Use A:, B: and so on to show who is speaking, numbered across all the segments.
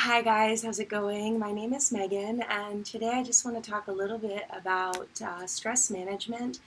A: Hi guys, how's it going? My name is Megan, and today I just want to talk a little bit about stress management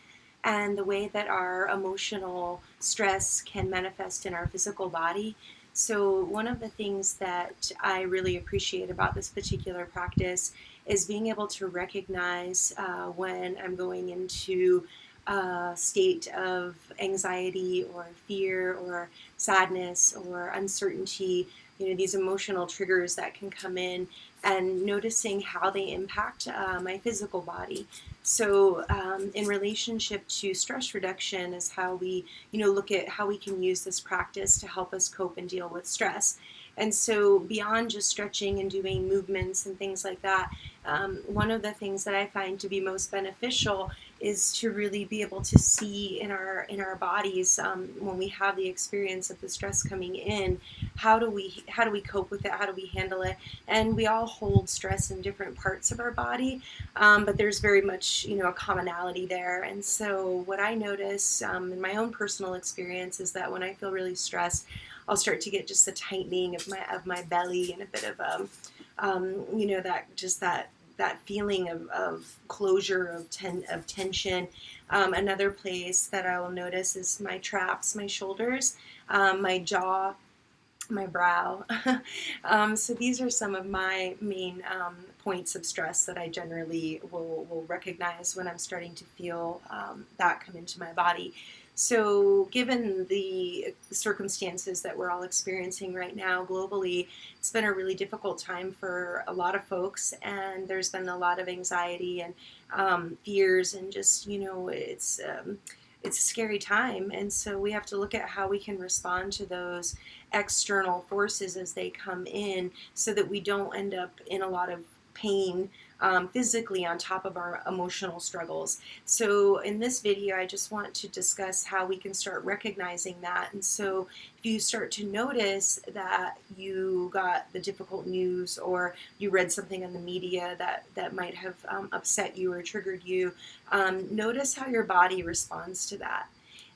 A: and the way that our emotional stress can manifest in our physical body. So, one of the things that I really appreciate about this particular practice is being able to recognize when I'm going into a state of anxiety or fear or sadness or uncertainty, these emotional triggers that can come in, and noticing how they impact my physical body. So in relationship to stress reduction is how we look at how we can use this practice to help us cope and deal with stress. And so beyond just stretching and doing movements and things like that, one of the things that I find to be most beneficial is to really be able to see in our bodies, when we have the experience of the stress coming in, how do we cope with it, how do we handle it. And we all hold stress in different parts of our body, but there's very much a commonality there. And so what I notice in my own personal experience is that when I feel really stressed, I'll start to get just a tightening of my belly and a bit of that feeling of closure, of tension. Another place that I will notice is my traps, my shoulders, my jaw, my brow. So these are some of my main points of stress that I generally will recognize when I'm starting to feel that come into my body. So given the circumstances that we're all experiencing right now globally, it's been a really difficult time for a lot of folks, and there's been a lot of anxiety and fears, and just it's a scary time. And so we have to look at how we can respond to those external forces as they come in, so that we don't end up in a lot of pain physically on top of our emotional struggles. So in this video, I just want to discuss how we can start recognizing that. And so if you start to notice that you got the difficult news, or you read something on the media that might have upset you or triggered you, notice how your body responds to that.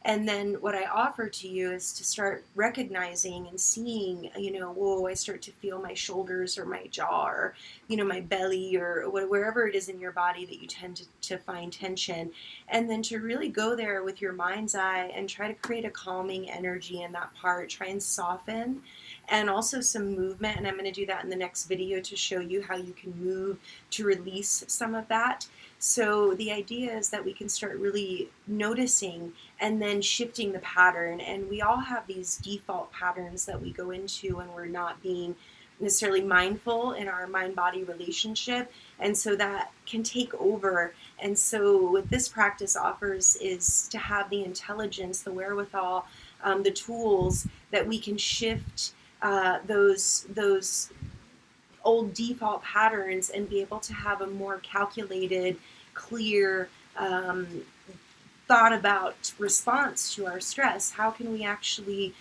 A: And then what I offer to you is to start recognizing and seeing, whoa, I start to feel my shoulders or my jaw, or, my belly, or wherever it is in your body that you tend to find tension. And then to really go there with your mind's eye and try to create a calming energy in that part. Try and soften, and also some movement. And I'm going to do that in the next video to show you how you can move to release some of that. So the idea is that we can start really noticing and then shifting the pattern. And we all have these default patterns that we go into when we're not being necessarily mindful in our mind-body relationship. And so that can take over. And so what this practice offers is to have the intelligence, the wherewithal, the tools that we can shift those old default patterns and be able to have a more calculated, clear, thought about response to our stress. How can we actually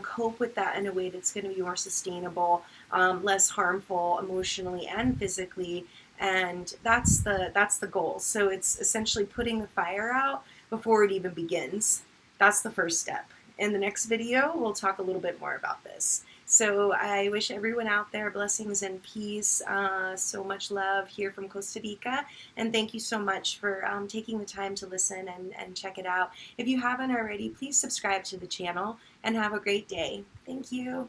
A: cope with that in a way that's going to be more sustainable, less harmful emotionally and physically? And that's the goal. So it's essentially putting the fire out before it even begins. That's the first step. In the next video, we'll talk a little bit more about this. So I wish everyone out there blessings and peace. So much love here from Costa Rica. And thank you so much for taking the time to listen and check it out. If you haven't already, please subscribe to the channel and have a great day. Thank you.